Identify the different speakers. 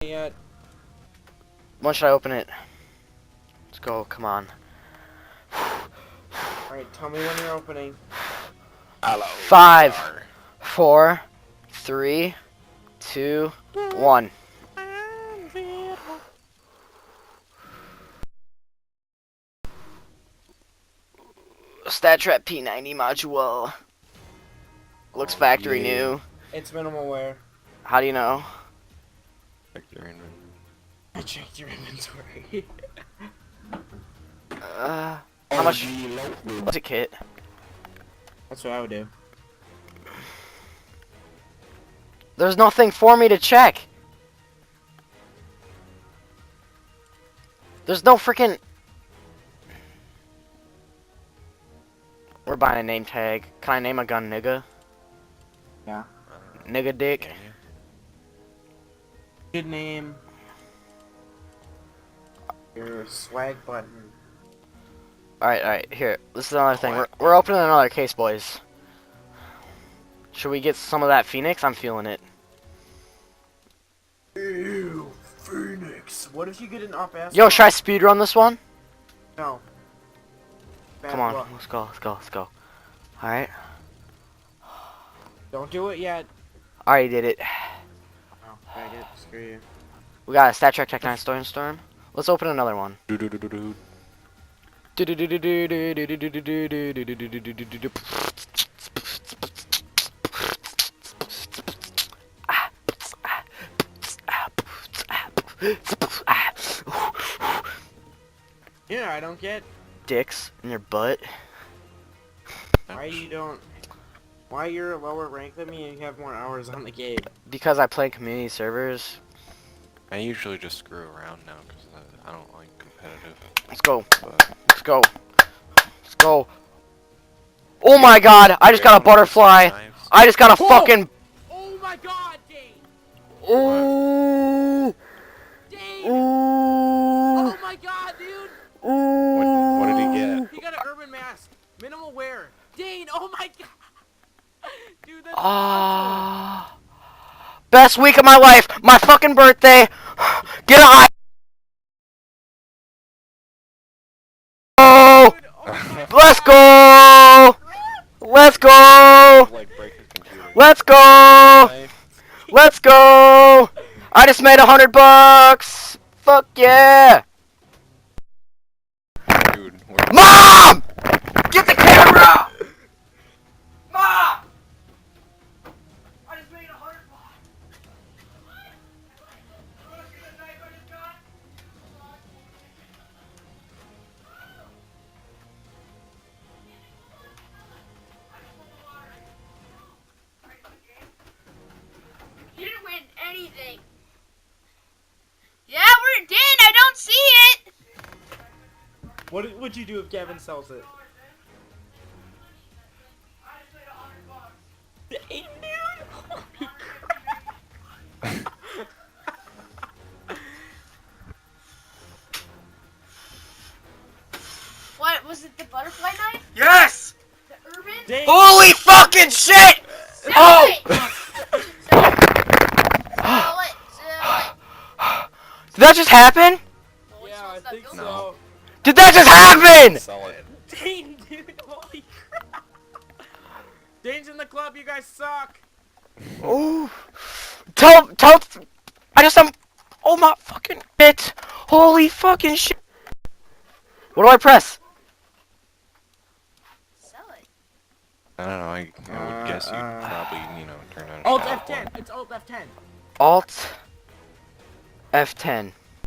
Speaker 1: Yet.
Speaker 2: When should I open it? Let's go, come on.
Speaker 1: Alright, tell me when you're opening.
Speaker 3: Hello.
Speaker 2: 5, 4, 3, 2, 1. StatTrap P90 module. Looks factory new.
Speaker 1: It's minimal wear.
Speaker 2: How do you know?
Speaker 3: Check your inventory.
Speaker 1: I checked your inventory.
Speaker 2: How much? What's a kit?
Speaker 1: That's what I would do.
Speaker 2: There's nothing for me to check. There's no freaking. We're buying a name tag. Can I name a gun nigga?
Speaker 1: Yeah.
Speaker 2: Nigga dick.
Speaker 1: Good name. Your swag button.
Speaker 2: Alright, here. This is another thing. We're opening another case, boys. Should we get some of that Phoenix? I'm feeling it.
Speaker 1: Ew, Phoenix. What if you get an up-ass?
Speaker 2: Yo, should I speedrun this one?
Speaker 1: No. Bad
Speaker 2: Come on,
Speaker 1: luck.
Speaker 2: let's go. Alright.
Speaker 1: Don't do it yet.
Speaker 2: Already did it.
Speaker 1: Oh, faggot. Screw you.
Speaker 2: We got a StatTrek Tech 9 Storm. Let's open another one.
Speaker 1: Yeah, I don't get
Speaker 2: Dicks in your butt.
Speaker 1: why you don't. Why you're a lower rank than me and you have more hours on the game.
Speaker 2: Because I play community servers.
Speaker 3: I usually just screw around now because I don't like competitive.
Speaker 2: Let's go.
Speaker 3: But
Speaker 2: Let's go. Let's go. Oh my god! I just got a butterfly. I just got a fucking.
Speaker 1: Oh my god, Dane!
Speaker 2: Ooh.
Speaker 1: Dane!
Speaker 2: Ooh.
Speaker 1: Oh my god, dude!
Speaker 3: what did he get?
Speaker 1: He got an urban mask. Minimal wear. Dane, oh my god! Dude, that's awesome!
Speaker 2: Ah. Best week of my life. My fucking birthday. Get an eye. Oh.
Speaker 1: Dude, oh my
Speaker 2: Let's
Speaker 1: god.
Speaker 2: go. Let's go.
Speaker 3: Like break his computer.
Speaker 2: Let's go. Let's go. I just made $100. Fuck yeah.
Speaker 3: Dude,
Speaker 2: Mom! Get the camera! Mom! I just made $100.
Speaker 4: You didn't win anything. Yeah, we're dead. I don't see it.
Speaker 1: What would you do if Gavin sells it? Dane, dude! Holy crap.
Speaker 4: What was it? The butterfly knife?
Speaker 2: Yes!
Speaker 4: The urban?
Speaker 1: Dane,
Speaker 2: Holy fucking shit!
Speaker 4: Sell
Speaker 2: Oh!
Speaker 4: it. Sell it.
Speaker 2: Did that just happen?
Speaker 4: Well,
Speaker 1: yeah, I think
Speaker 4: don't
Speaker 1: so.
Speaker 2: Did that just happen?
Speaker 3: sell it.
Speaker 1: Dane, dude, holy crap! Dane's in the club, you guys suck!
Speaker 2: Ooh. Oh my fucking bit. Holy fucking shit. What do I press?
Speaker 4: sell it.
Speaker 3: I don't know. I would guess you'd probably turn on.
Speaker 1: Alt
Speaker 3: F1.
Speaker 1: F10! It's Alt F10!
Speaker 2: Alt F10.